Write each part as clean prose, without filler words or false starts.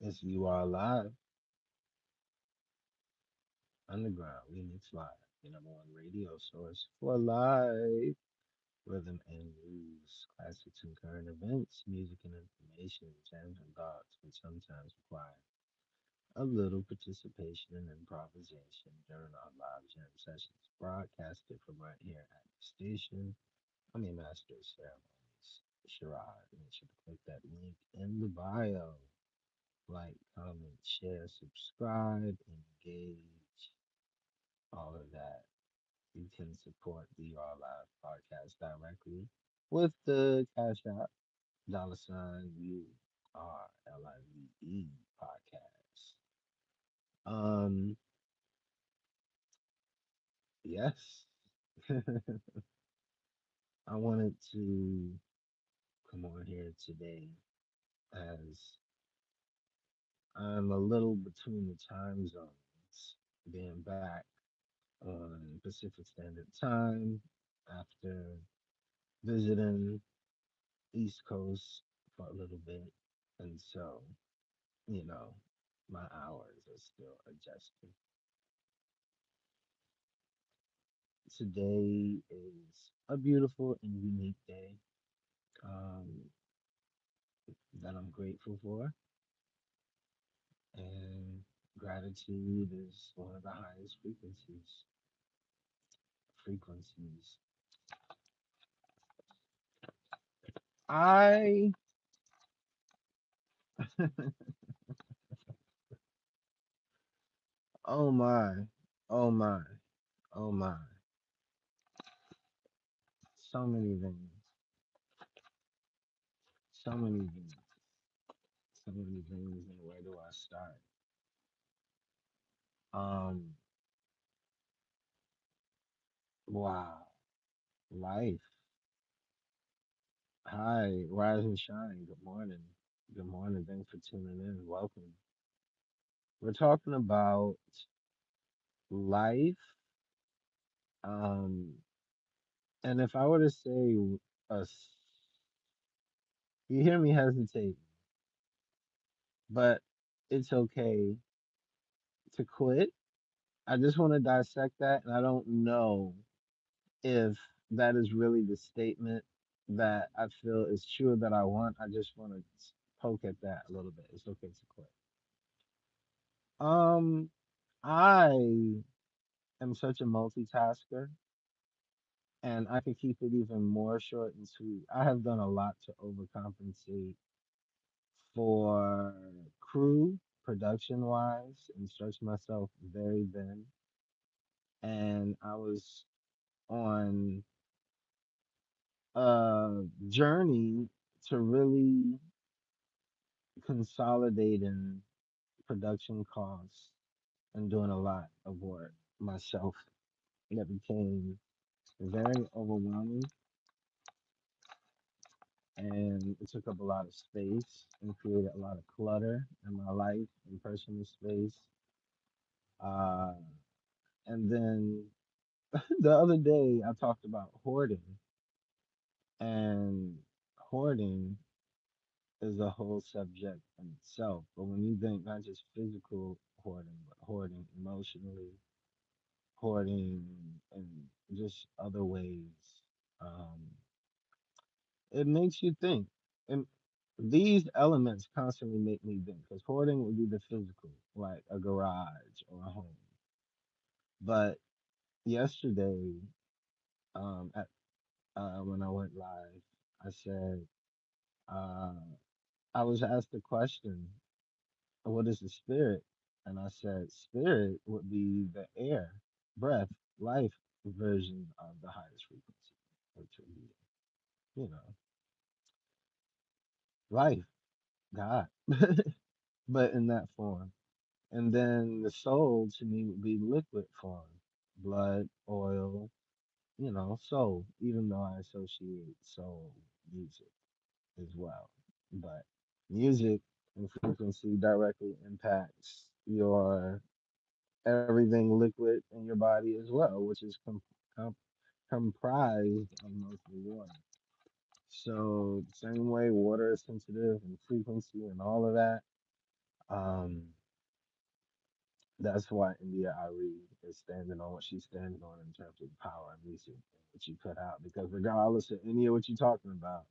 It's URLive Underground Remix Live, your number one radio source for live rhythm and news, classics and current events, music and information, jams and thoughts, which sometimes require a little participation and improvisation during our live jam sessions, broadcasted from right here at the station. I'm your master of ceremonies, Sherrod. Make sure to click that link in the bio. Like, comment, share, subscribe, engage, all of that. You can support the Raw Live podcast directly with the Cash App, $ URLive podcast. Um, yes, I wanted to come on here today as I'm a little between the time zones, being back on Pacific Standard Time after visiting East Coast for a little bit. And so, you know, my hours are still adjusting. Today is a beautiful and unique day um, that I'm grateful for. And gratitude is one of the highest frequencies. I, oh my, oh my, oh my, so many things, so many things, so many things, and where do I start? Um, wow, life. Hi, rise and shine. Good morning. Good morning. Thanks for tuning in. Welcome. We're talking about life. Um, and if I were to say you hear me hesitate, but it's okay to quit. I just want to dissect that, and I don't know if that is really the statement that I feel is true that I want. I just want to poke at that a little bit. It's okay to quit. Um, I am such a multitasker, and I could keep it even more short and sweet. I have done a lot to overcompensate for crew production wise and stretch myself very thin. And I was on a journey to really consolidating production costs and doing a lot of work myself that became very overwhelming, and it took up a lot of space and created a lot of clutter in my life and personal space. Uh, and then the other day I talked about hoarding, and hoarding is a whole subject in itself. But when you think not just physical hoarding, but hoarding emotionally, hoarding and just other ways, um, it makes you think. And these elements constantly make me think because hoarding would be the physical, like a garage or a home. But yesterday, at when I went live, I said uh, I was asked a question, "What is the spirit?" And I said, "Spirit would be the air, breath, life version of the highest frequency, which would be, you know, life, God, but in that form." And then the soul to me would be liquid form, blood, oil, soul, even though I associate soul music as well. But music and frequency directly impacts your everything liquid in your body as well, which is com- comprised of mostly water. So, same way water is sensitive and frequency and all of that. That's why India Ari is standing on what she's standing on in terms of power and music that you put out. Because regardless of any of what you're talking about,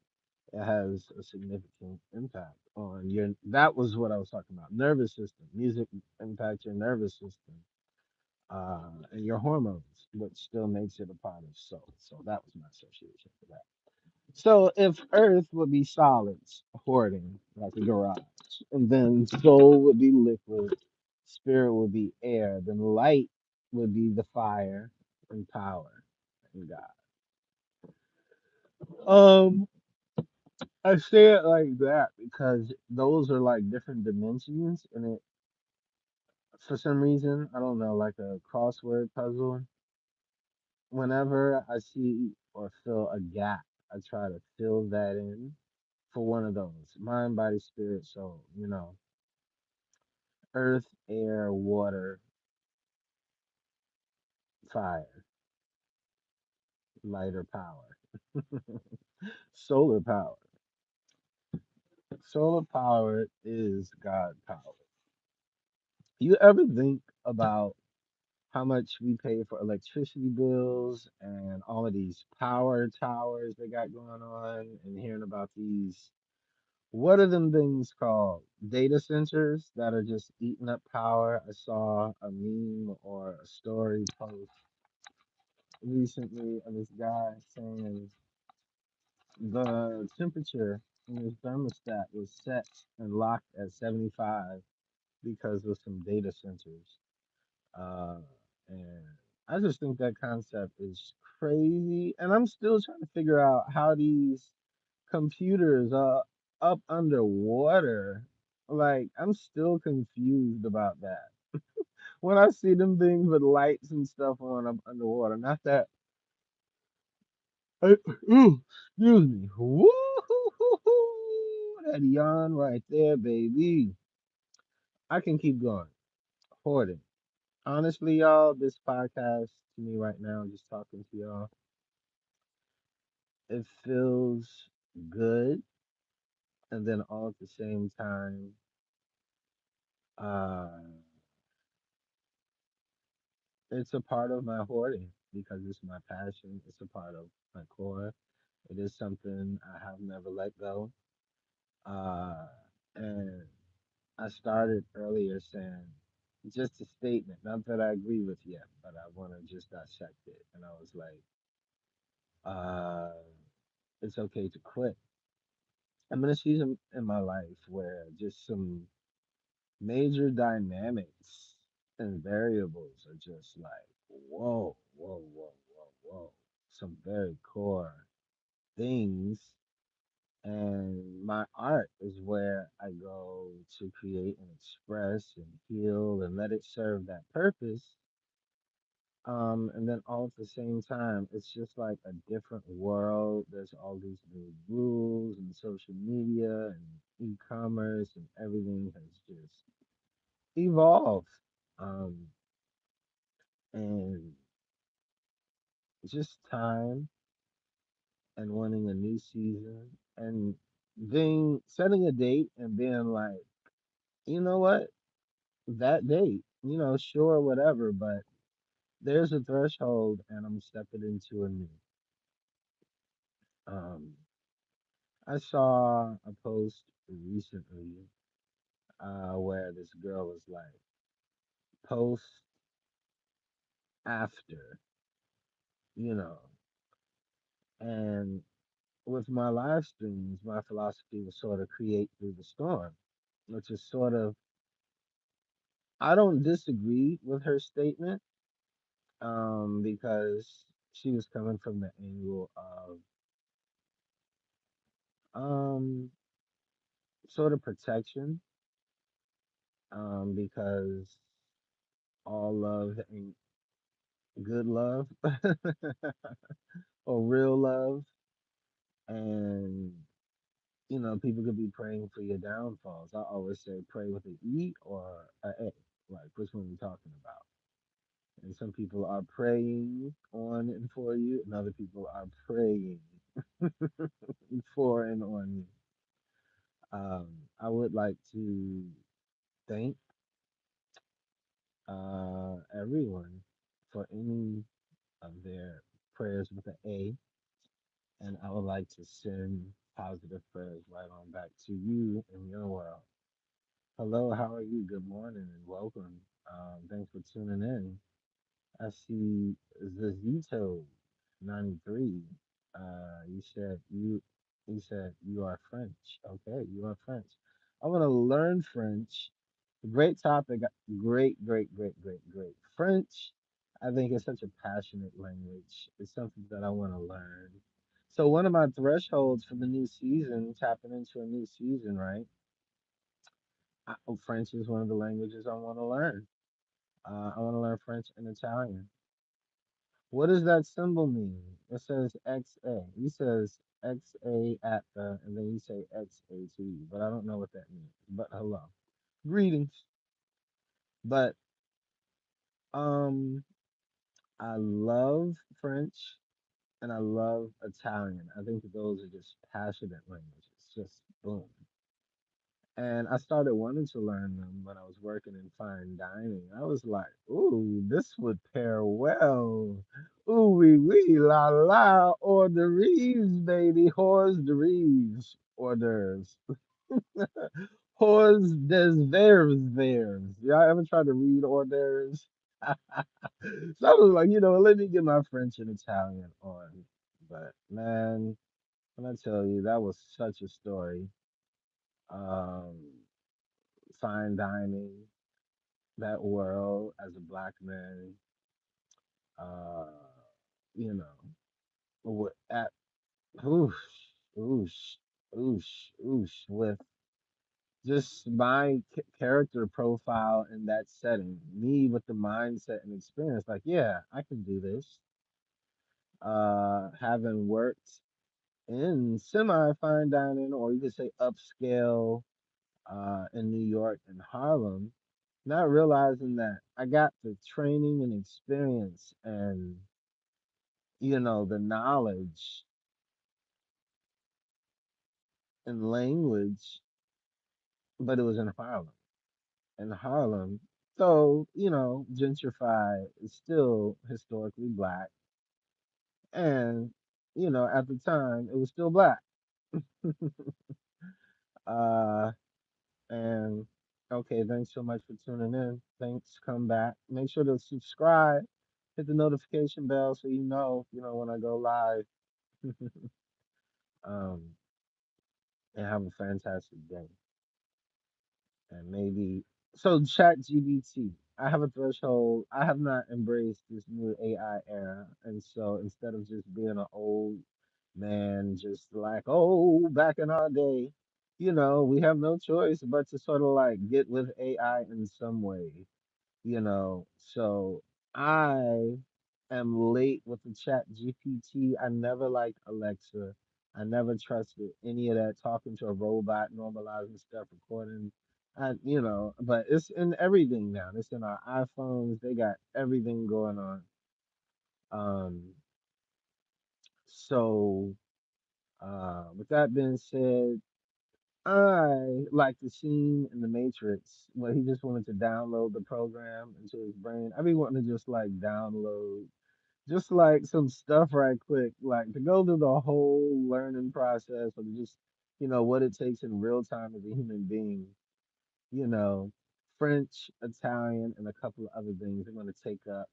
it has a significant impact on your. That was what I was talking about. Nervous system. Music impacts your nervous system and your hormones, which still makes it a part of soul. So that was my association for that. So if Earth would be solids, hoarding like a garage, and then soul would be liquid, spirit would be air, then light would be the fire and power and God. I say it like that because those are like different dimensions, and it for some reason I don't know, like a crossword puzzle. Whenever I see or feel a gap, I try to fill that in for one of those mind, body, spirit, soul. Earth, air, water, fire, lighter power, solar power. Solar power is God power. You ever think about how much we pay for electricity bills and all of these power towers they got going on, and hearing about these, what are them things called? Data centers that are just eating up power. I saw a meme or a story post recently of this guy saying the temperature in his thermostat was set and locked at 75 because of some data centers. Uh, and I just think that concept is crazy. And I'm still trying to figure out how these computers are up underwater. Like, I'm still confused about that. When I see them things with lights and stuff on up underwater, not that. I, excuse me. Woo! That yawn right there, baby. I can keep going. Hoarding. Honestly, y'all, this podcast to me right now, just talking to y'all, it feels good. And then all at the same time, uh, it's a part of my hoarding because it's my passion. It's a part of my core. It is something I have never let go. Uh, and I started earlier saying just a statement, not that I agree with yet, but I want to just dissect it. And I was like, uh, it's okay to quit. I'm in a season in my life where just some major dynamics and variables are just like, whoa, whoa, whoa, whoa, whoa. Some very core things. And my art is where I go to create and express and heal and let it serve that purpose. And then all at the same time, it's just like a different world. There's all these new rules and social media and e-commerce and everything has just evolved. Um, and just time and wanting a new season and being setting a date and being like, you know what, that date, sure, whatever, but there's a threshold and I'm stepping into a new. Um, I saw a post recently where this girl was like, post after, you know, and with my live streams, my philosophy was sort of create through the storm, which is sort of, I don't disagree with her statement because she was coming from the angle of um, sort of protection because all love ain't good love or real love. And, people could be praying for your downfalls. I always say pray with an E or a A. Like, which one are we talking about? And some people are praying on and for you, and other people are praying for and on you. I would like to thank everyone for any of their prayers with an A, and I would like to send positive prayers right on back to you and your world. Hello, how are you? Good morning and welcome. Thanks for tuning in. I see Zazito 93. You said you are French. Okay, you are French. I want to learn French. Great topic. Great, great, great, great, great. French, I think is such a passionate language. It's something that I want to learn. So one of my thresholds for the new season, tapping into a new season, right? French is one of the languages I want to learn. I want to learn French and Italian. What does that symbol mean? It says XA. He says XA at the, and then you say XAT, but I don't know what that means. But hello. Greetings. But um I love French and I love Italian. I think that those are just passionate languages. Just boom. And I started wanting to learn them when I was working in fine dining. I was like, ooh, this would pair well. Ooh, wee, la, la, hors d'oeuvres, baby, hors d'oeuvres, hors d'oeuvres. Hors des vers. Y'all ever tried to read hors d'oeuvres? So I was like, let me get my French and Italian on. But man, when I tell you, that was such a story. Um, Fine dining, that world as a black man, uh, you know, at oosh, oosh, oosh, oosh, with just my character profile in that setting, me with the mindset and experience, like, yeah, I can do this. Having worked in semi fine dining, or you could say upscale, in New York and Harlem, not realizing that I got the training and experience and the knowledge and language, but it was in Harlem. In Harlem, so gentrified, is still historically black, and at the time it was still black. uh, and okay, thanks so much for tuning in. Thanks, come back. Make sure to subscribe, hit the notification bell so you know when I go live. um, and have a fantastic day. And maybe Chat GBT. I have a threshold. I have not embraced this new AI era, and so instead of just being an old man, just like back in our day, we have no choice but to sort of like get with AI in some way. So I am late with the Chat GPT. I never liked Alexa. I never trusted any of that talking to a robot, normalizing stuff, recording. But it's in everything now. It's in our iPhones. They got everything going on. Um, so with that being said, I like the scene in the Matrix where he just wanted to download the program into his brain. I be wanting to just like download just like some stuff right quick, like to go through the whole learning process of just, what it takes in real time as a human being, you know, French, Italian, and a couple of other things I'm going to take up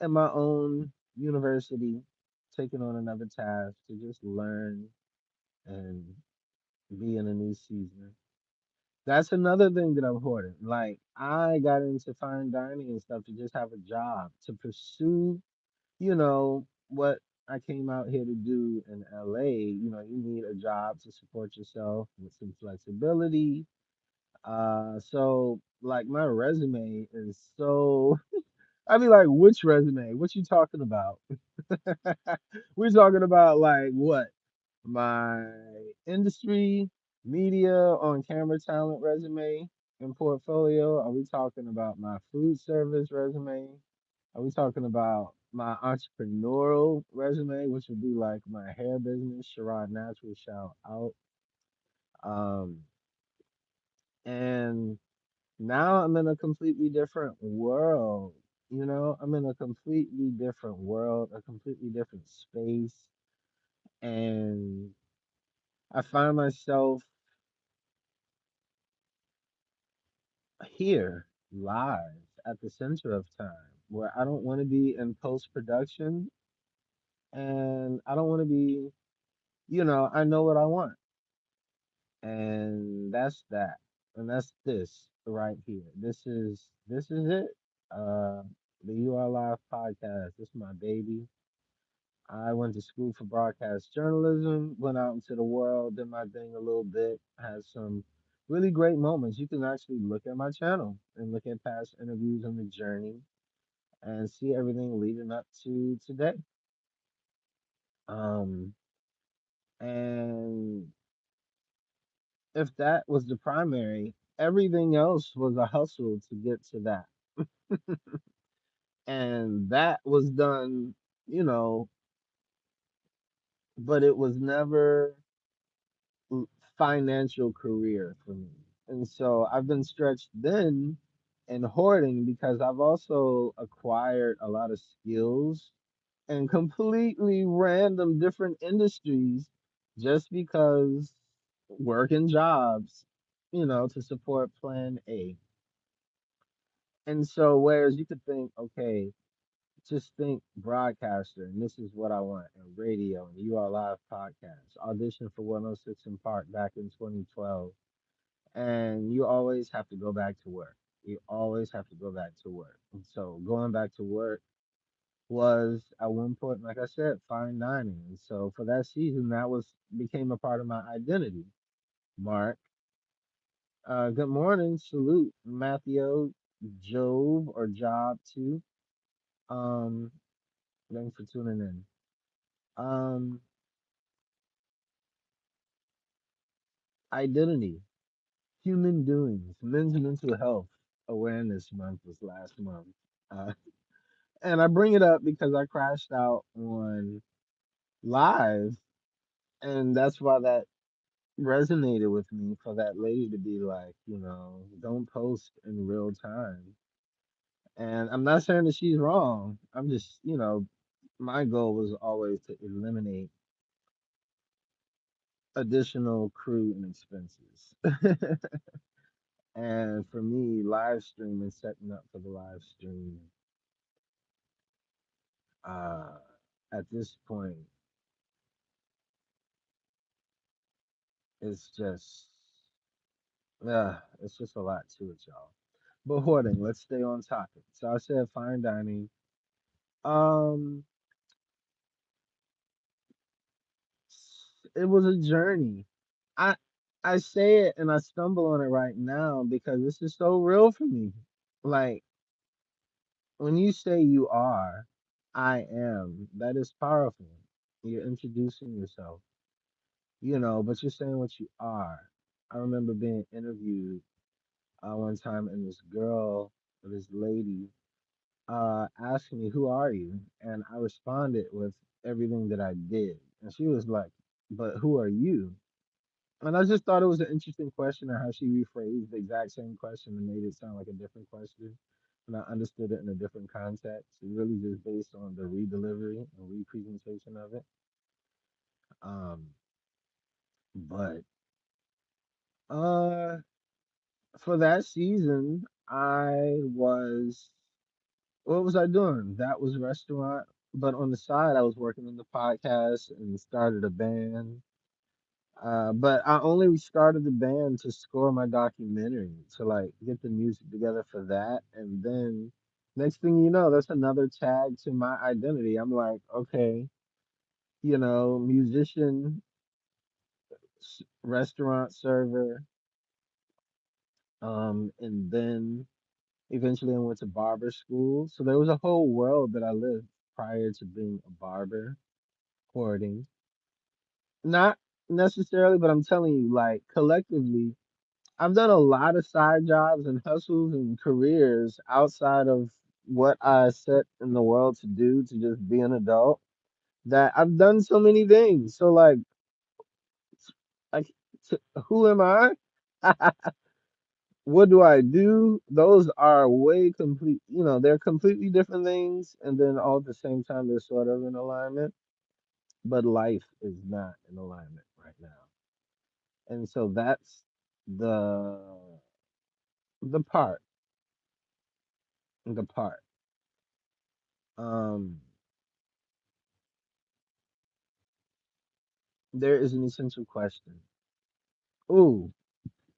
at my own university, taking on another task to just learn and be in a new season. That's another thing that I'm hoarding. Like I got into fine dining and stuff to just have a job to pursue, what I came out here to do in LA. You need a job to support yourself with some flexibility. So like my resume is so I be like, which resume? What you talking about? We're talking about like what? My industry, media, on camera talent resume and portfolio? Are we talking about my food service resume? Are we talking about my entrepreneurial resume, which would be like my hair business, Sherrod Natural, shout out. Um, and Now I'm in a completely different world. I'm in a completely different world, a completely different space. And I find myself here, live, at the center of time, where I don't want to be in post production and I don't want to be, I know what I want. And that's that. And that's this right here. This is it. Uh the URLive podcast. This is my baby. I went to school for broadcast journalism, went out into the world, did my thing a little bit, had some really great moments. You can actually look at my channel and look at past interviews on the journey and see everything leading up to today. Um, and if that was the primary, everything else was a hustle to get to that. And that was done, you know, but it was never l- financial career for me. And so I've been stretched thin and hoarding because I've also acquired a lot of skills in completely random different industries just because working jobs, to support plan A. And so whereas you could think, okay, just think broadcaster, and this is what I want, and radio, and you are live podcast, audition for 106 in Park back in 2012, and you always have to go back to work. You always have to go back to work. And so going back to work was at one point, like I said, fine dining. And so for that season, that was became a part of my identity. Mark, good morning, salute, Matthew, Job or Job too. Um, thanks for tuning in. Um, identity, human doings, Men's Mental Health Awareness Month was last month. Uh, and I bring it up because I crashed out on live, and that's why that resonated with me for that lady to be like, don't post in real time. And I'm not saying that she's wrong. I'm just, my goal was always to eliminate additional crew and expenses. And for me, live streaming, setting up for the live stream, uh, at this point, it's just, it's just a lot to it, y'all. But hoarding, let's stay on topic. So I said fine dining. Um, it was a journey. I I say it and I stumble on it right now because this is so real for me. Like when you say you are, I am, that is powerful. You're introducing yourself, but you're saying what you are. I remember being interviewed one time, and this lady, asked me, "Who are you?" And I responded with everything that I did. And she was like, "But who are you?" And I just thought it was an interesting question and how she rephrased the exact same question and made it sound like a different question. And I understood it in a different context. It really just based on the redelivery and representation of it. Um, but uh for that season, I was what was I doing? That was restaurant. But on the side I was working on the podcast and started a band. But I only started the band to score my documentary, to like get the music together for that. And then next thing you know, that's another tag to my identity. I'm like, okay, musician, restaurant server, and then eventually I went to barber school. So there was a whole world that I lived prior to being a barber, hoarding. Not necessarily, but I'm telling you, like collectively, I've done a lot of side jobs and hustles and careers outside of what I set in the world to do to just be an adult that I've done so many things. So like, who am I? what do I do? Those are way complete, they're completely different things, and then all at the same time they're sort of in alignment, but life is not in alignment right now. And so that's the the part, the part. Um, there is an essential question. Ooh,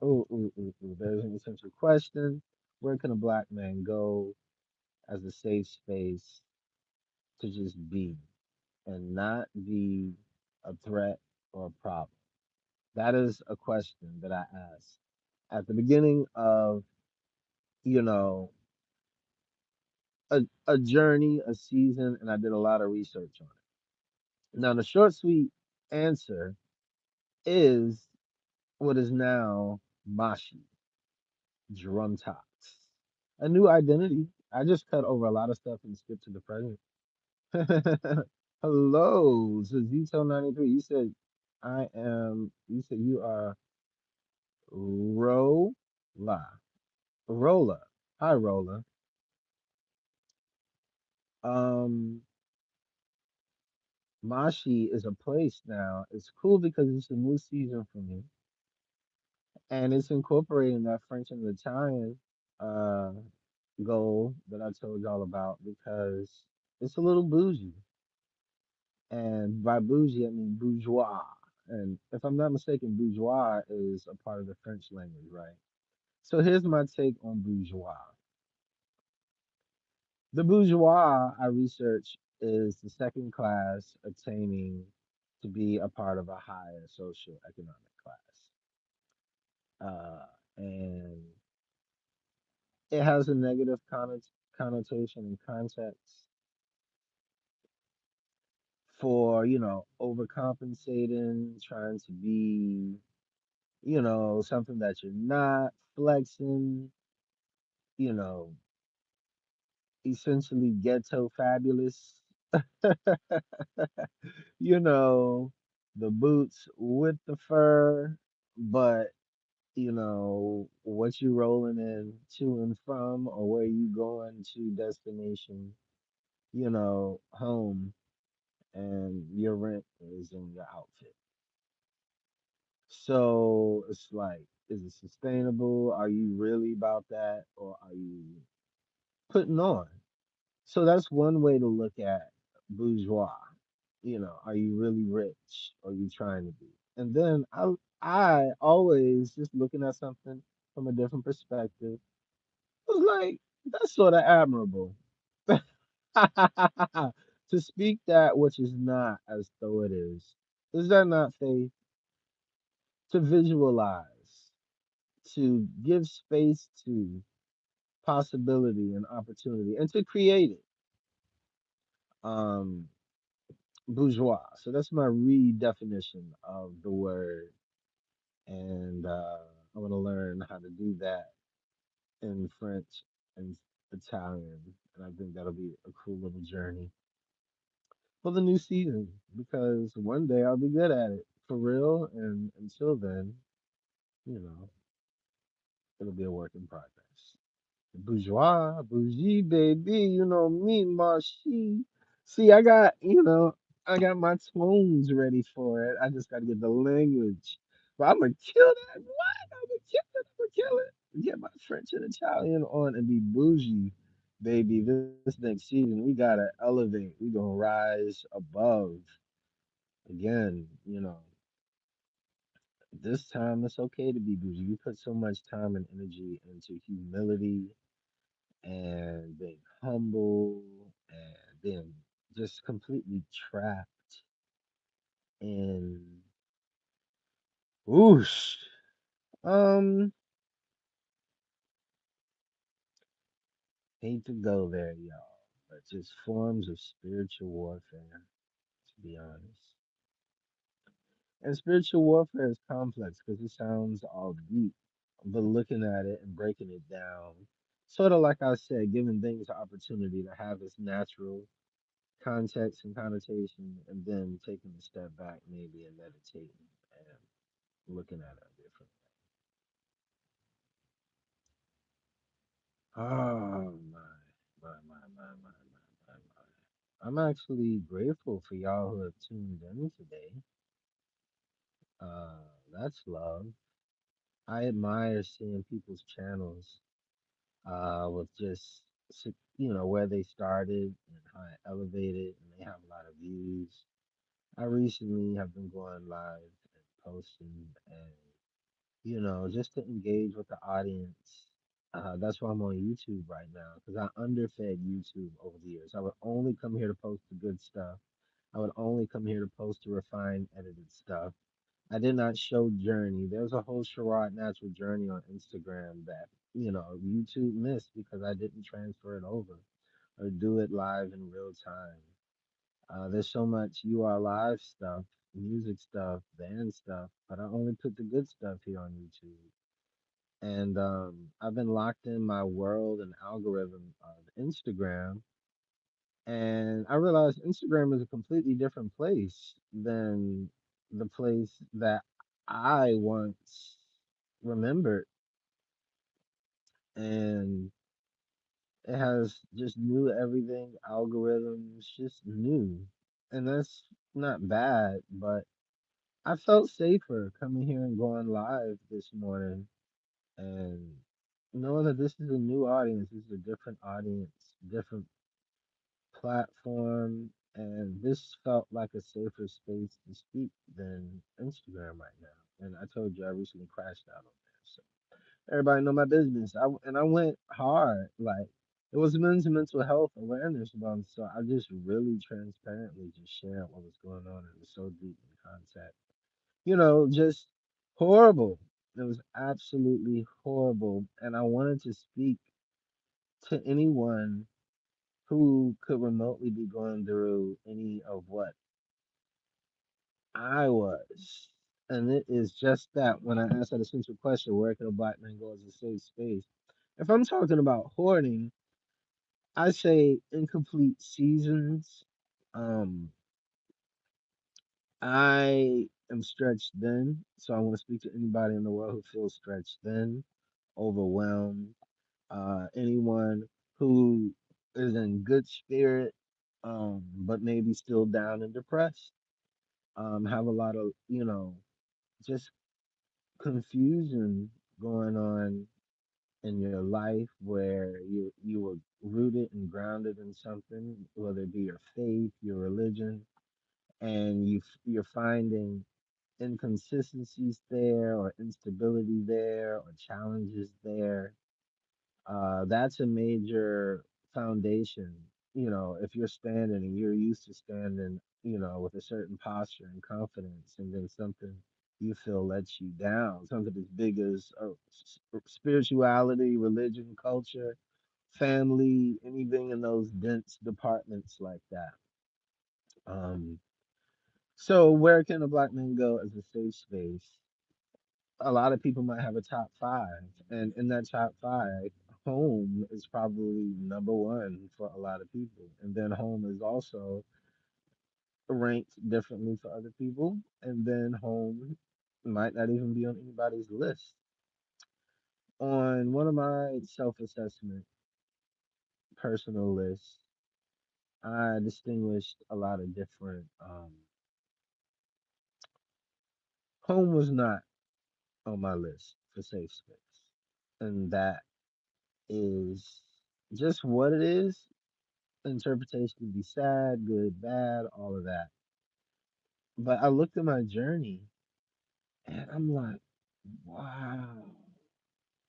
ooh. There's an essential question. Where can a black man go as a safe space to just be and not be a threat or a problem? That is a question that I asked at the beginning of, you know, a journey, a season, and I did a lot of research on it. Now, the short, sweet answer is what is now Mashi, drum tops. A new identity. I just cut over a lot of stuff and skipped to the present. Hello, Zito93. You said you are Rola. Rola. Hi, Rola. Um, Mashi is a place now. It's cool because it's a new season for me, and it's incorporating that French and Italian uh goal that I told y'all about because it's a little bougie, and by bougie I mean bourgeois. And if I'm not mistaken, bourgeois is a part of the French language, right? So here's my take on bourgeois. The bourgeois I researched is the second class attaining to be a part of a higher social economic class. And it has a negative connotation and context for, overcompensating, trying to be, something that you're not, flexing, you know, essentially ghetto fabulous. you know, the boots with the fur, but what you rolling in to and from, or where you going to destination, home, and your rent is in your outfit. So it's like, is it sustainable? Are you really about that, or are you putting on? So that's one way to look at bourgeois. Are you really rich, or are you trying to be? And then I always just looking at something from a different perspective was like, that's sort of admirable. To speak that which is not as though it is. Is that not faith? To visualize, to give space to possibility and opportunity, and to create it. Um, bourgeois. So that's my redefinition of the word, and I want to learn how to do that in French and Italian, and I think that'll be a cool little journey for the new season because one day I'll be good at it for real, and until then, you know, it'll be a work in progress. Bourgeois, bougie, baby, me, Marshy. See, I got my tones ready for it. I just got to get the language. But I'm gonna kill that. What? I'm gonna kill it. I'm gonna kill it. Get my French and Italian on and be bougie, baby. This next season, we gotta elevate. We gonna rise above again. This time it's okay to be bougie. We put so much time and energy into humility and being humble and being just completely trapped in whoosh. Um, hate to go there, y'all, but just forms of spiritual warfare, to be honest. And spiritual warfare is complex because it sounds all deep, but looking at it and breaking it down, sort of like I said, giving things the opportunity to have its natural context and connotation, and then taking a step back maybe and meditating and looking at it differently. Oh my. I'm actually grateful for y'all who have tuned in today. Uh, that's love. I admire seeing people's channels with just where they started and how it elevated, and they have a lot of views. I recently have been going live and posting, and just to engage with the audience. That's why I'm on YouTube right now because I underfed YouTube over the years. I would only come here to post the good stuff. I would only come here to post the refined, edited stuff. I did not show journey. There's a whole Sherrod Natural Journey on Instagram that, YouTube missed because I didn't transfer it over or do it live in real time. There's so much URLive stuff, music stuff, band stuff, but I only put the good stuff here on YouTube. And I've been locked in my world and algorithm of Instagram, and I realized Instagram is a completely different place than the place that I once remembered. And it has just new everything, algorithms, just new. And that's not bad, but I felt safer coming here and going live this morning and knowing that this is a new audience, this is a different audience, different platform, and this felt like a safer space to speak than Instagram right now. And I told you I recently crashed out on there, so everybody know my business. I went hard, like it was mental health awareness month, so I just really transparently just shared what was going on. It was so deep in contact, just horrible. It was absolutely horrible, and I wanted to speak to anyone who could remotely be going through any of what I was. And it is just that when I asked that essential question, where can a black man go as a safe space? If I'm talking about hoarding, I say incomplete seasons. Um, I am stretched thin, so I want to speak to anybody in the world who feels stretched thin, overwhelmed, anyone who is in good spirit, but maybe still down and depressed. Have a lot of, just confusion going on in your life where you were rooted and grounded in something, whether it be your faith, your religion, and you're finding inconsistencies there or instability there or challenges there. That's a major foundation. If you're standing and you're used to standing, with a certain posture and confidence, and then something you feel lets you down, something as big as spirituality, religion, culture, family, anything in those dense departments like that. Um, so where can a black man go as a safe space? A lot of people might have a top five, and in that top five, home is probably number one for a lot of people, and then home is also ranked differently for other people, and then home might not even be on anybody's list. On one of my self-assessment personal lists, I distinguished a lot of different. Home was not on my list for safe space, and that is just what it is. Interpretation can be sad, good, bad, all of that. But I looked at my journey and I'm like, wow,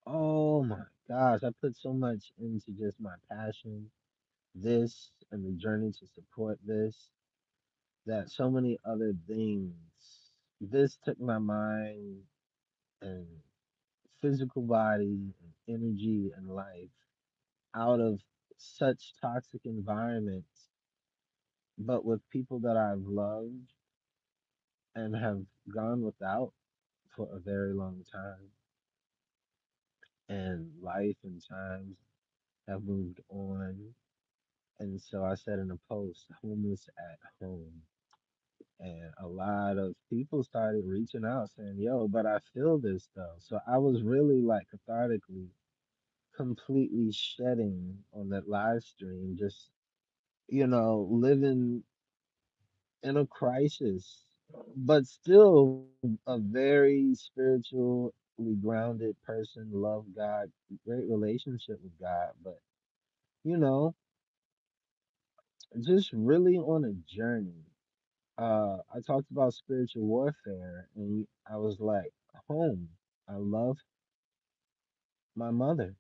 oh my gosh, I put so much into just my passion, this, and the journey to support this, that so many other things. This took my mind and physical body and energy and life out of such toxic environments, but with people that I've loved and have gone without for a very long time. And life and times have moved on. And so I said in a post, homeless at home. And a lot of people started reaching out saying, yo, but I feel this though. So I was really like cathartically completely shedding on that live stream, just, living in a crisis, but still a very spiritually grounded person, love God, great relationship with God, but, you know, just really on a journey. I talked about spiritual warfare, and I was like, home. I love my mother.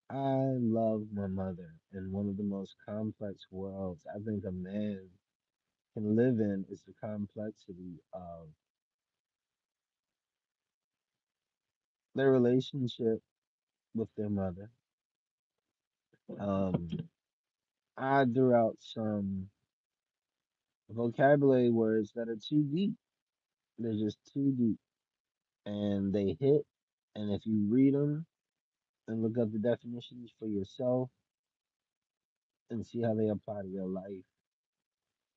I love my mother in one of the most complex worlds I think a man can live in is the complexity of their relationship with their mother. Um, I threw out some vocabulary words that are too deep. They're just too deep, and they hit. And if you read them and look up the definitions for yourself and see how they apply to your life,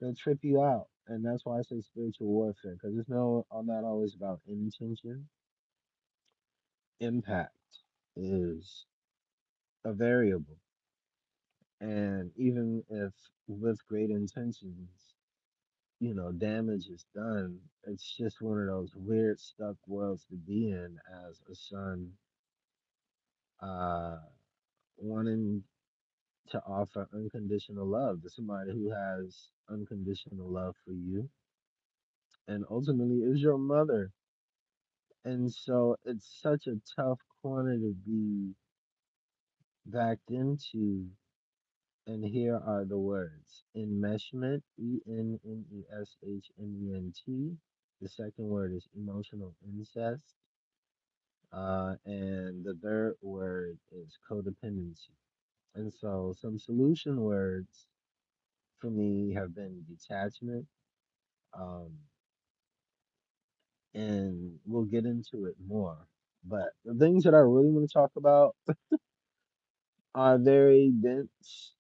they'll trip you out. And that's why I say spiritual warfare, because it's not always about intention. Impact is a variable. And even if with great intentions, damage is done, it's just one of those weird stuck worlds to be in as a son, uh, wanting to offer unconditional love to somebody who has unconditional love for you and ultimately is your mother. And so it's such a tough corner to be backed into. And here are the words: enmeshment, Enmeshment. The second word is emotional incest. And the third word is codependency. And so some solution words for me have been detachment. Um, and we'll get into it more. But the things that I really want to talk about are very dense.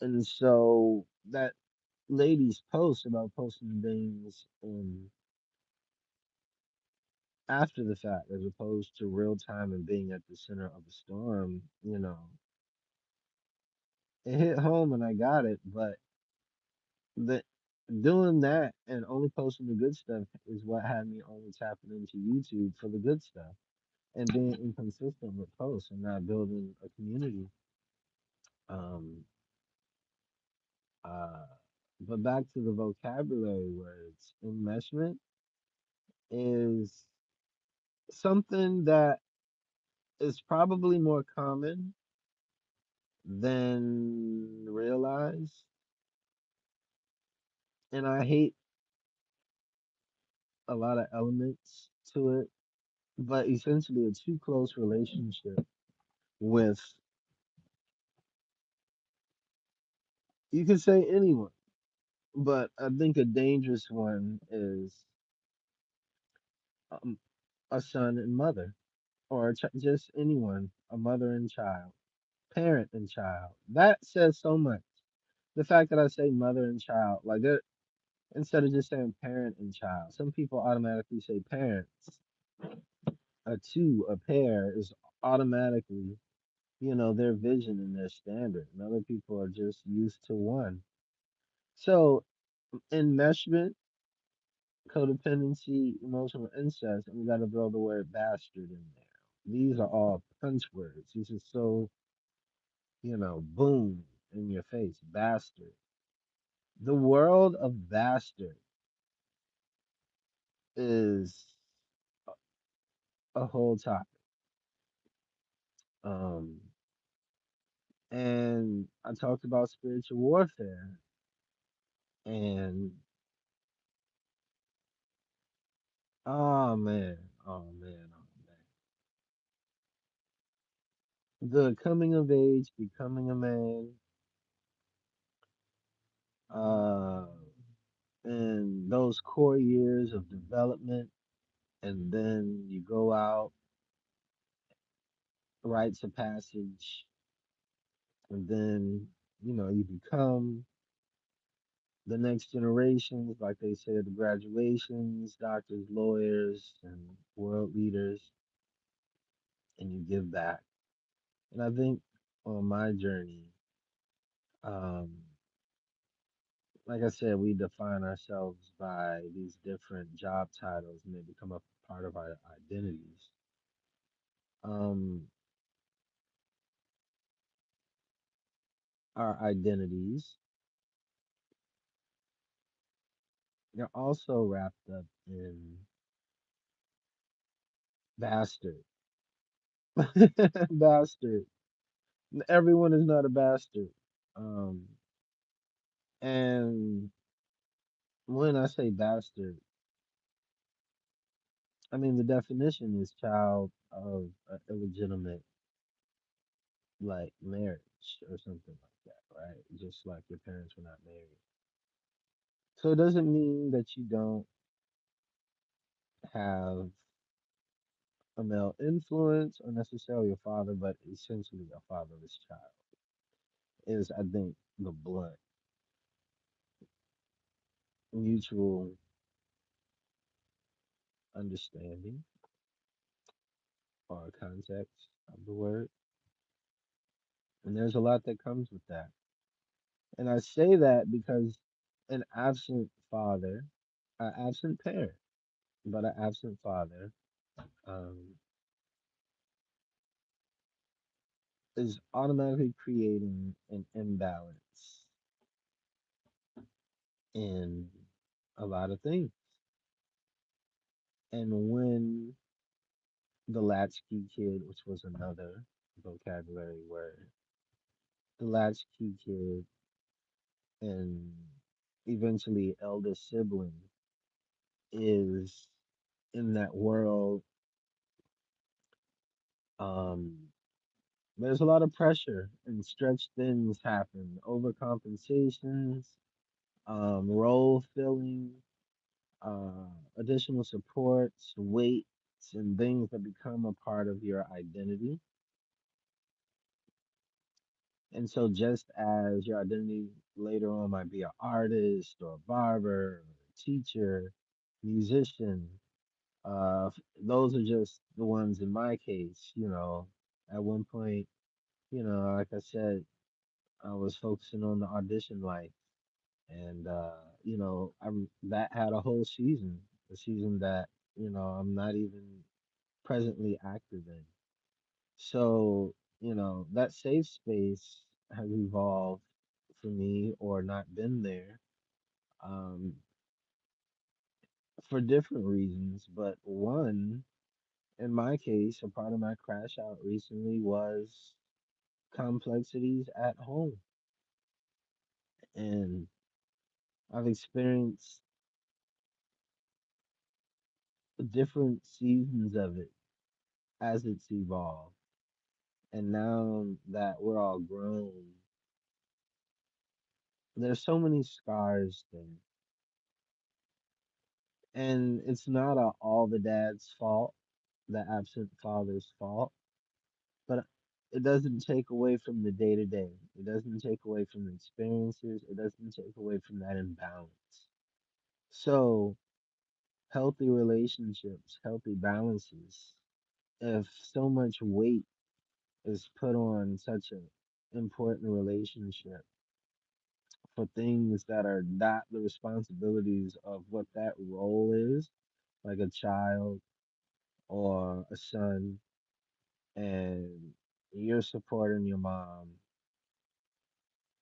And so that lady's post about posting things after the fact as opposed to real time and being at the center of the storm, it hit home and I got it, but the doing that and only posting the good stuff is what had me only tapping into YouTube for the good stuff and being inconsistent with posts and not building a community. Um, uh, but back to the vocabulary words, enmeshment is something that is probably more common than realized. And I hate a lot of elements to it, but essentially a too close relationship with, you can say anyone, but I think a dangerous one is um, a son and mother, or just anyone, a mother and child, parent and child. That says so much. The fact that I say mother and child, like that, instead of just saying parent and child, some people automatically say parents. A two, a pair is automatically, their vision and their standard. And other people are just used to one. So enmeshment, codependency, emotional incest, and we got to throw the word bastard in there. These are all punch words. This is so, boom in your face, bastard. The world of bastard is a whole topic. Um, and I talked about spiritual warfare, and oh man, oh man, oh man, the coming of age, becoming a man, uh, and those core years of development, and then you go out, rites of passage, and then you become the next generations, like they say, the graduations, doctors, lawyers, and world leaders. and you give back. And I think on my journey, um, like I said, we define ourselves by these different job titles and they become a part of our identities. Um, our identities are also wrapped up in bastard. Bastard. Everyone is not a bastard. Um, and when I say bastard, I mean the definition is child of illegitimate like marriage or something like that, right? Just like your parents were not married. So it doesn't mean that you don't have a male influence or necessarily a father, but essentially a fatherless child is, I think, the blunt mutual understanding or context of the word. And there's a lot that comes with that. And I say that because an absent father, an absent parent, but an absent father, um, is automatically creating an imbalance in a lot of things. And when the latchkey kid, which was another vocabulary word, the latchkey kid and eventually eldest sibling is in that world, um, there's a lot of pressure and stretched things happen, overcompensations, role filling, uh, additional supports, weights, and things that become a part of your identity. And so, just as your identity later on might be an artist or a barber, or a teacher, musician, those are just the ones in my case. At one point, like I said, I was focusing on the audition life, and that had a whole season, a season that I'm not even presently active in. So, that safe space has evolved for me or not been there um, for different reasons. But one, in my case, a part of my crash out recently was complexities at home. And I've experienced different seasons of it as it's evolved. And now that we're all grown, there's so many scars there. And it's not all the dad's fault, the absent father's fault, but it doesn't take away from the day to day. It doesn't take away from the experiences. It doesn't take away from that imbalance. So, healthy relationships, healthy balances, if so much weight is put on such an important relationship for things that are not the responsibilities of what that role is, like a child or a son, and you're supporting your mom,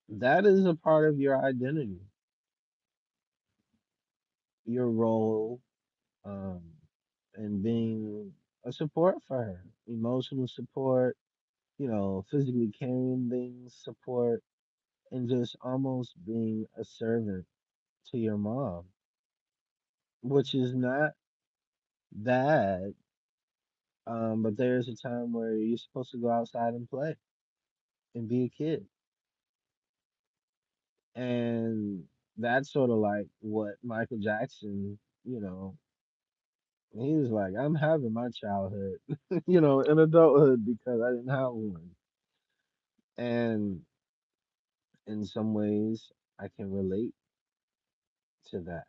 that is a part of your identity, your role, um, and being a support for her, emotional support, physically carrying things, support, and just almost being a servant to your mom, which is not bad. But there's a time where you're supposed to go outside and play and be a kid. And that's sort of like what Michael Jackson, you know, he was like, I'm having my childhood, in adulthood because I didn't have one. And in some ways, I can relate to that.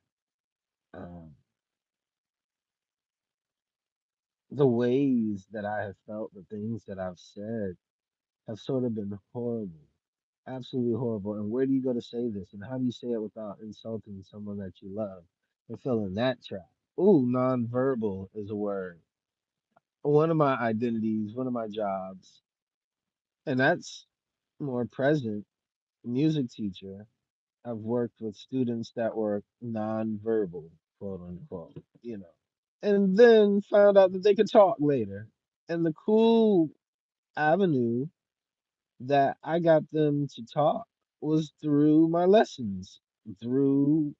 Um, the ways that I have felt, the things that I've said have sort of been horrible, absolutely horrible. And where do you go to say this? And how do you say it without insulting someone that you love and feeling that trap? Ooh, nonverbal is a word. One of my identities, one of my jobs, and that's more present, music teacher. I've worked with students that were nonverbal, quote unquote, you know, and then found out that they could talk later. And the cool avenue that I got them to talk was through my lessons, through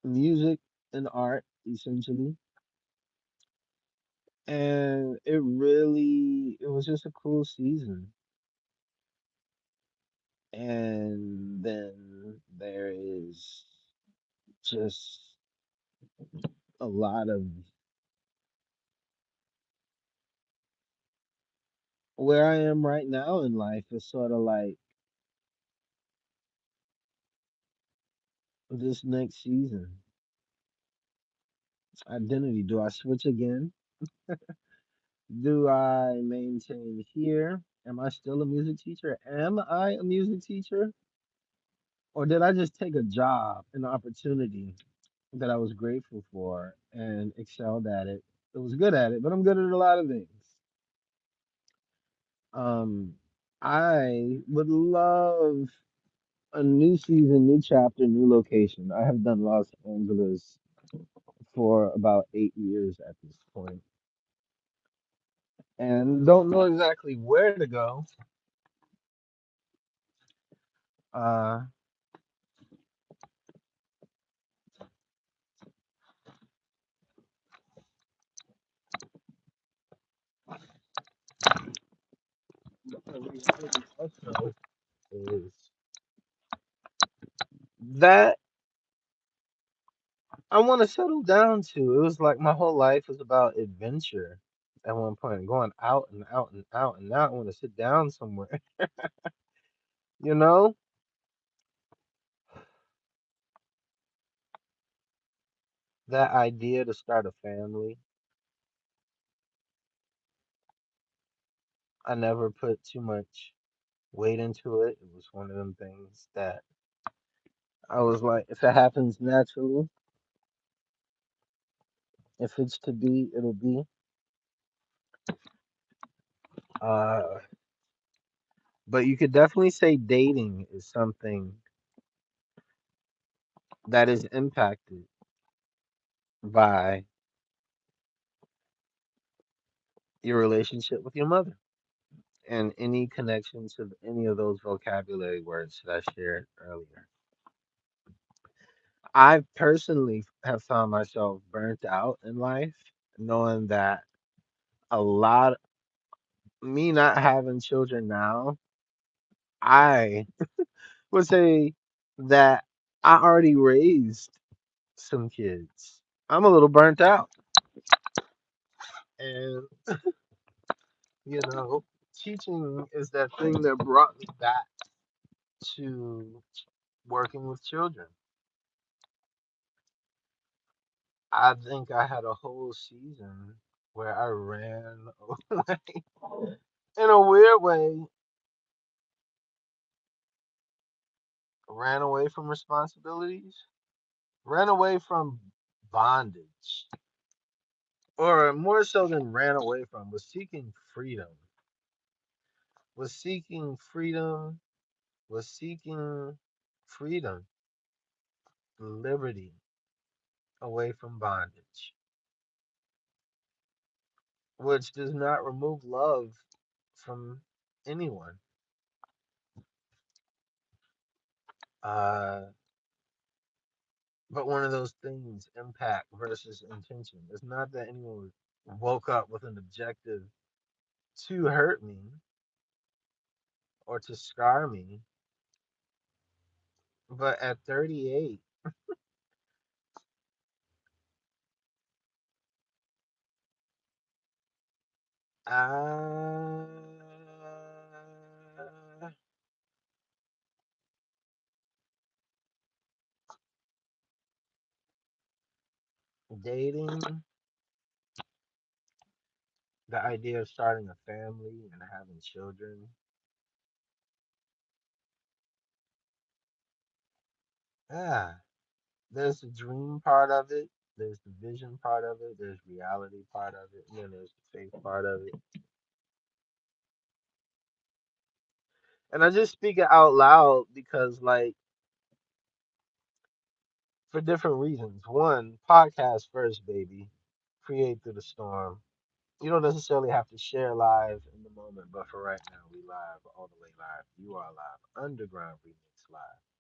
music and art, essentially. And it was just a cool season. And then there is just a lot of where I am right now in life is sort of like this next season. Identity. Do I switch again? Do I maintain here? Am I still a music teacher? Am I a music teacher? Or did I just take a job, an opportunity that I was grateful for and excelled at it? I was good at it, but I'm good at a lot of things. Um, I would love a new season, new chapter, new location. I have done Los Angeles for about 8 years at this point, and don't know exactly where to go. Uh, the reality also is that I want to settle down to. It was like my whole life was about adventure at one point, going out and out and out, and now I want to sit down somewhere. You know, that idea to start a family. I never put too much weight into it. It was one of them things that I was like, if it happens naturally, if it's to be, it'll be. Uh, but you could definitely say dating is something that is impacted by your relationship with your mother and any connection to any of those vocabulary words that I shared earlier. I personally have found myself burnt out in life, knowing that a lot, me not having children now, I would say that I already raised some kids. I'm a little burnt out. And, teaching is that thing that brought me back to working with children. I think I had a whole season where I ran away in a weird way, ran away from responsibilities, ran away from bondage, or more so than ran away from, was seeking freedom, was seeking freedom, liberty away from bondage, which does not remove love from anyone. Uh, but one of those things, impact versus intention. It's not that anyone woke up with an objective to hurt me or to scar me, but at 38, uh, dating The idea of starting a family and having children. Yeah, there's the dream part of it, there's the vision part of it, there's reality part of it, and then there's the faith part of it. And I just speak it out loud because, like, for different reasons. One, podcast first, baby. Create through the storm. You don't necessarily have to share live in the moment, but for right now, we live all the way live. You are live. Underground remix live.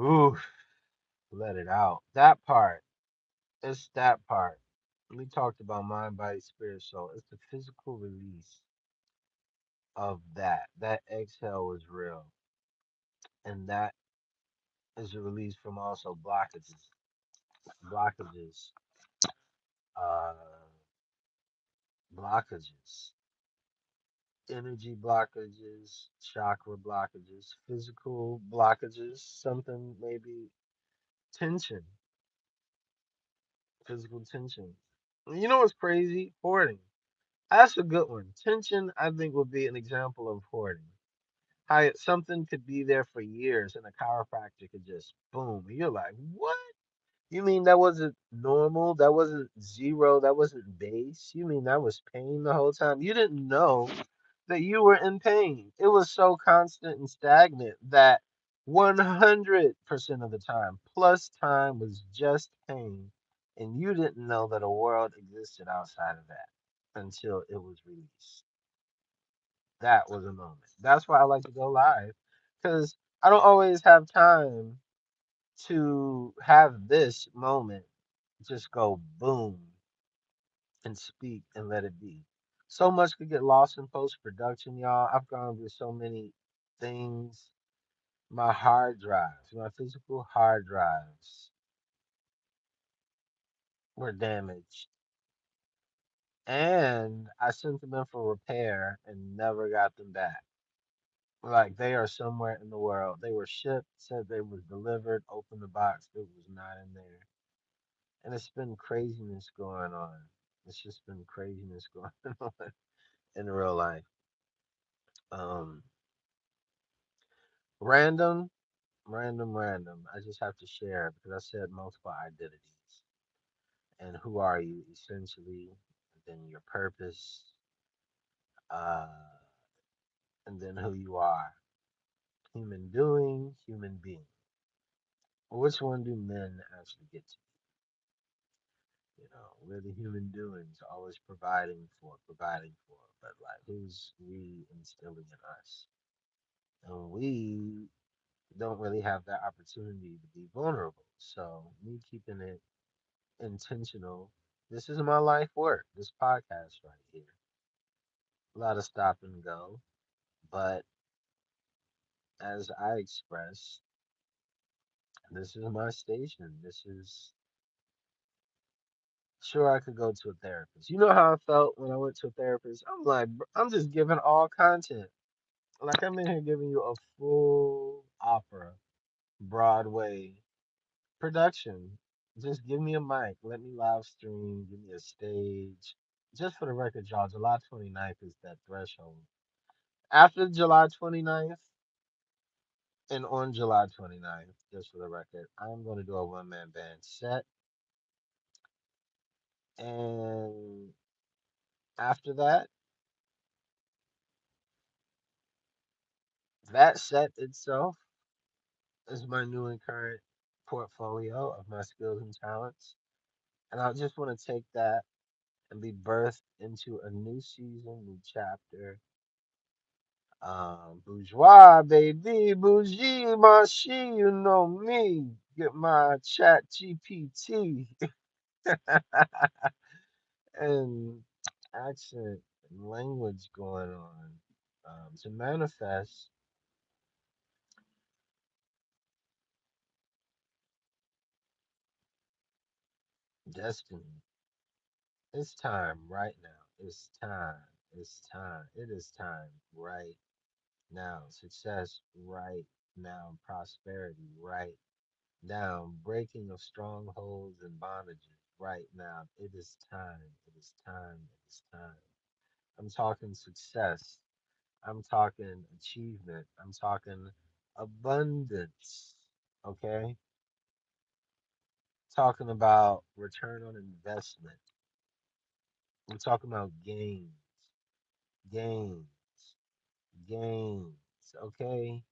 Ooh, let it out. That part. It's that part. We talked about mind, body, spirit, soul. It's the physical release of that. That exhale was real. And that is a release from also blockages. Blockages. Uh blockages. Energy blockages, chakra blockages, physical blockages, something maybe tension, physical tension. You know what's crazy? Hoarding. That's a good one. Tension, I think, would be an example of hoarding. Something could be there for years and a chiropractor could just boom. And you're like, what? You mean that wasn't normal? That wasn't zero? That wasn't base? You mean that was pain the whole time? You didn't know that you were in pain. It was so constant and stagnant that 100% of the time, plus time, was just pain. And you didn't know that a world existed outside of that until it was released. That was a moment. That's why I like to go live because I don't always have time to have this moment just go boom and speak and let it be. So much could get lost in post production, y'all. I've gone through so many things. My hard drives, my physical hard drives were damaged. And I sent them in for repair and never got them back. Like they are somewhere in the world. They were shipped, said they was delivered, opened the box, it was not in there. And it's been craziness going on. It's just been craziness going on in real life. Um, random, random. I just have to share because I said multiple identities. And who are you essentially? And then your purpose, uh, and then who you are. Human doing, human being. Which one do men actually get to be? You know, we're the human doings, always providing for, but like who's we instilling in us? And we don't really have that opportunity to be vulnerable. So me keeping it intentional. This is my life work. This podcast right here. A lot of stop and go, but as I express, this is my station. This is sure I could go to a therapist. You know how I felt when I went to a therapist? I'm like, I'm just giving all content. Like I'm in here giving you a full opera, Broadway production. Just give me a mic. Let me live stream. Give me a stage. Just for the record, y'all, July 29th is that threshold. After July 29th and on July 29th, just for the record, I'm going to do a one-man band set. And after that, that set itself is my new and current portfolio of my skills and talents. And I just want to take that and be birthed into a new season, new chapter. Bourgeois, baby, bougie, my she, you know me. Get my chat GPT and accent and language going on to manifest destiny. It's time right now. It's time. It's time. It is time right now. Success right now. Prosperity right now. Breaking of strongholds and bondages right now. It is time. It is time. It is time. I'm talking success. I'm talking achievement. I'm talking abundance. Okay? Talking about return on investment. I'm talking about gains, gains, gains. Okay?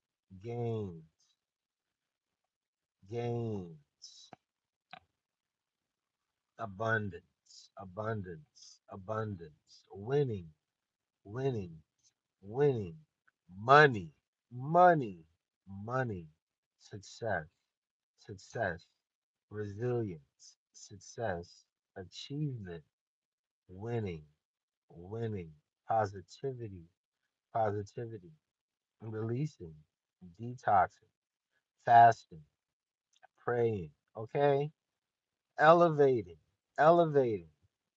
Gains, gains, abundance, abundance, abundance, winning, winning, winning, money, money, money, success, success, resilience, success, achievement, winning, winning, positivity, positivity, releasing, detoxing, fasting, praying, okay? Elevating, elevating,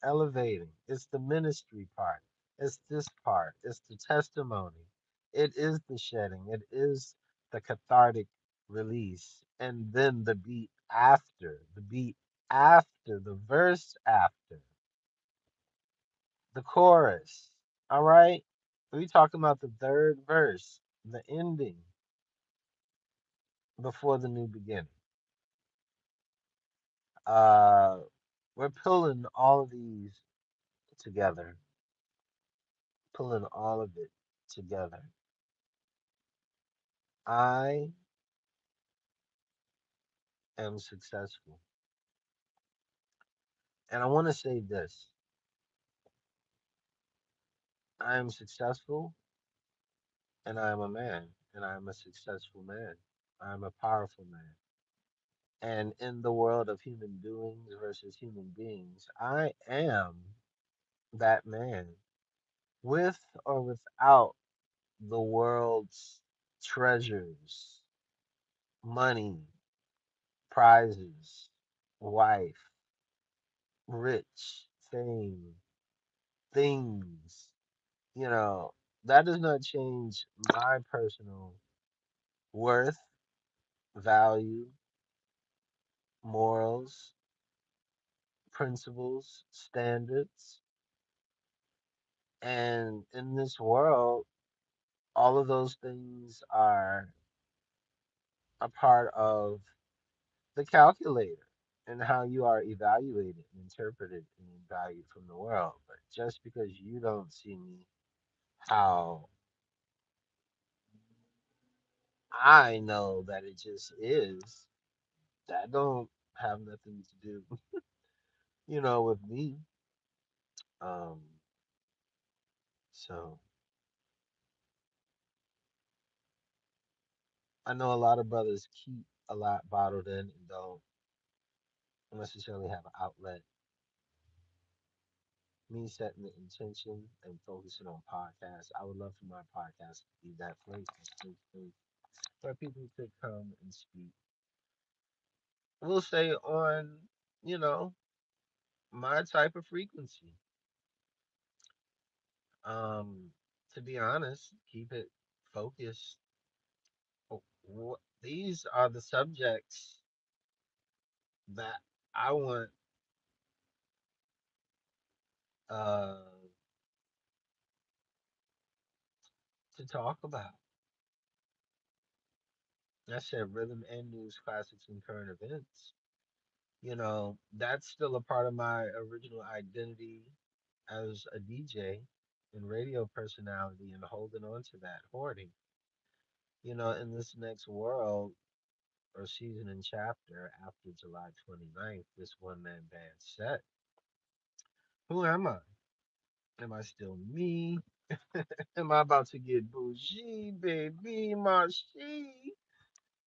elevating. It's the ministry part. It's this part. It's the testimony. It is the shedding. It is the cathartic release. And then the beat after, the verse after, the chorus. All right? We talking about the third verse, the ending before the new beginning. Uh, we're pulling all of these together, pulling all of it together. I am successful. And I want to say this: I am successful and I am a man, and I am a successful man. I am a powerful man. And in the world of human doings versus human beings, I am that man with or without the world's treasures, money, prizes, wife, rich, fame, things, you know, that does not change my personal worth, value, morals, principles, standards. And in this world, all of those things are a part of the calculator and how you are evaluated and interpreted and valued from the world. But just because you don't see me how I know that it just is, that don't have nothing to do, with me. Um, so I know a lot of brothers keep a lot bottled in and don't necessarily have an outlet. Me setting the intention and focusing on podcasts, I would love for my podcast to be that place, where people could come and speak. We'll say on, you know, my type of frequency. Um, to be honest, keep it focused. These are the subjects that I want uh, to talk about. I said rhythm and news, classics, and current events. That's still a part of my original identity as a DJ and radio personality and holding on to that, hoarding. In this next world or season and chapter after July 29th, this one man band set, who am I? Am I still me? Am I about to get bougie, baby, my she?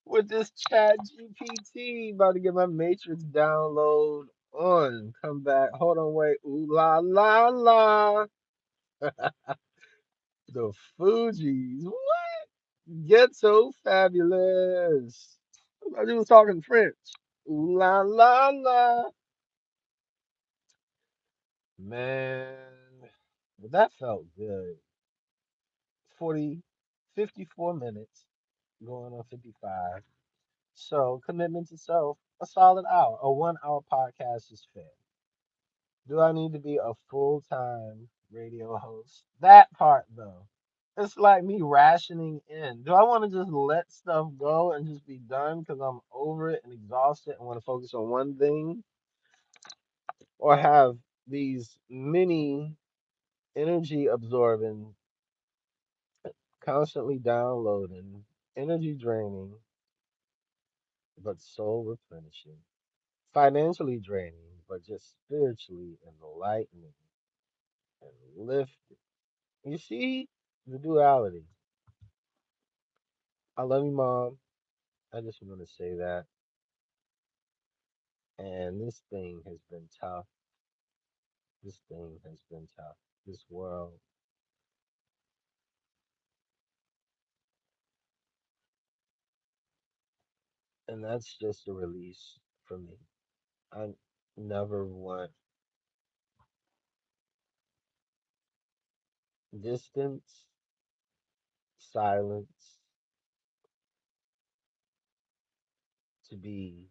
With this chat GPT, about to get my Matrix download on. Come back. Hold on, wait. Ooh la la la. The Fugees. What? Ghetto fabulous. I thought you was talking French. Ooh la la la. Man, well, that felt good. 40, 54 minutes, going on 55. So, commitment to self, a solid hour. A 1 hour podcast is fair. Do I need to be a full-time radio host? That part though. It's like me rationing in. Do I want to just let stuff go and just be done because I'm over it and exhausted and want to focus on one thing? Or have these many energy absorbing, constantly downloading, energy draining, but soul replenishing, financially draining, but just spiritually enlightening and lifting? You see the duality. I love you, Mom. I just want to say that. And this thing has been tough. This thing has been tough. This world. And that's just a release for me. I never want distance, silence to be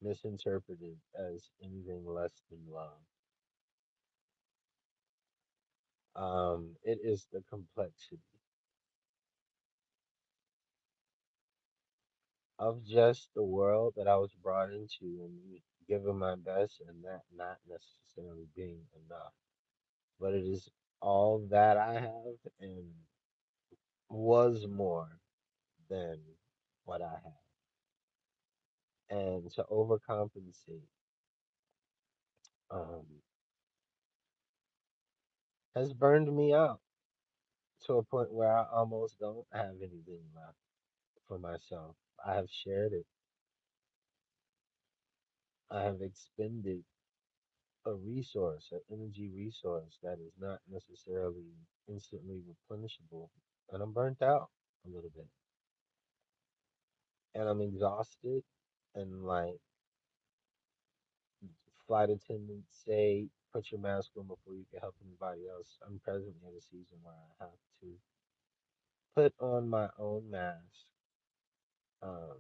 misinterpreted as anything less than love. It is the complexity of just the world that I was brought into and given my best, and that not necessarily being enough. But it is all that I have and was more than what I have. And to overcompensate um, has burned me out to a point where I almost don't have anything left for myself. I have shared it, I have expended a resource, an energy resource that is not necessarily instantly replenishable. And I'm burnt out a little bit. And I'm exhausted. And like flight attendants say, put your mask on before you can help anybody else. I'm presently in a season where I have to put on my own mask um,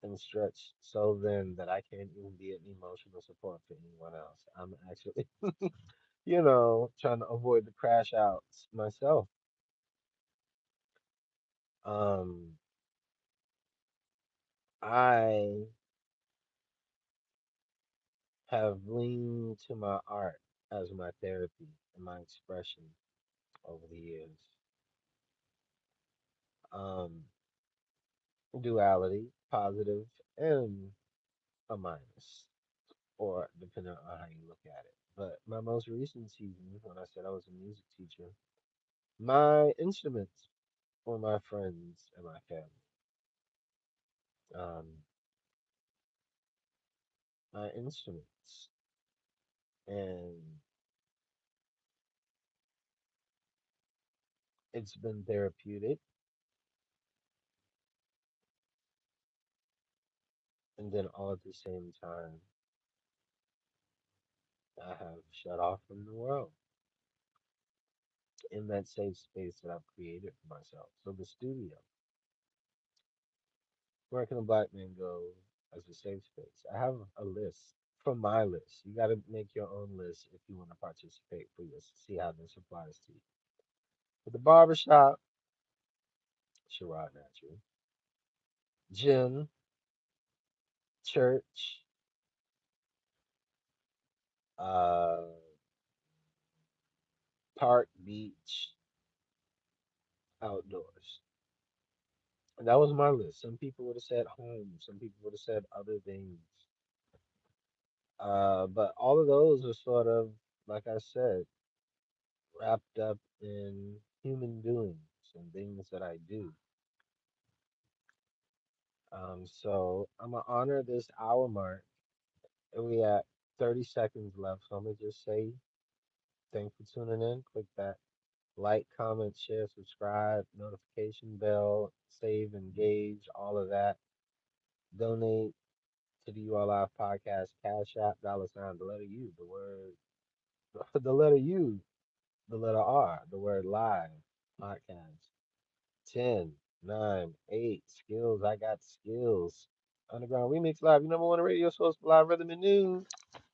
and stretch so then that I can't even be an emotional support for anyone else. I'm actually, trying to avoid the crash outs myself. Um, I have leaned to my art as my therapy and my expression over the years. Um, duality, positive and a minus, or depending on how you look at it. But my most recent season, when I said I was a music teacher, my instruments were my friends and my family. Um, my instruments, and it's been therapeutic. And then all at the same time, I have shut off from the world in that safe space that I've created for myself. So the studio, where can a black man go as a safe space? I have a list from my list. You got to make your own list if you want to participate for your see how this applies to you. But the barbershop, Sherrod Natural, gym, church, uh, park, beach, outdoors. And that was my list. Some people would have said home. Some people would have said other things. But all of those are sort of, like I said, wrapped up in human doings and things that I do. So I'm gonna honor this hour mark, and we at 30 seconds left. So I'm gonna just say thanks for tuning in. Click that like, comment, share, subscribe, notification bell, save, engage, all of that. Donate to the URLive Podcast, Cash App, dollar sign, the letter U, the word, the letter U, the letter R, the word live, podcast. 10, 9, 8, skills. I got skills. Underground Remix Live, your number one radio source for live rhythm and news.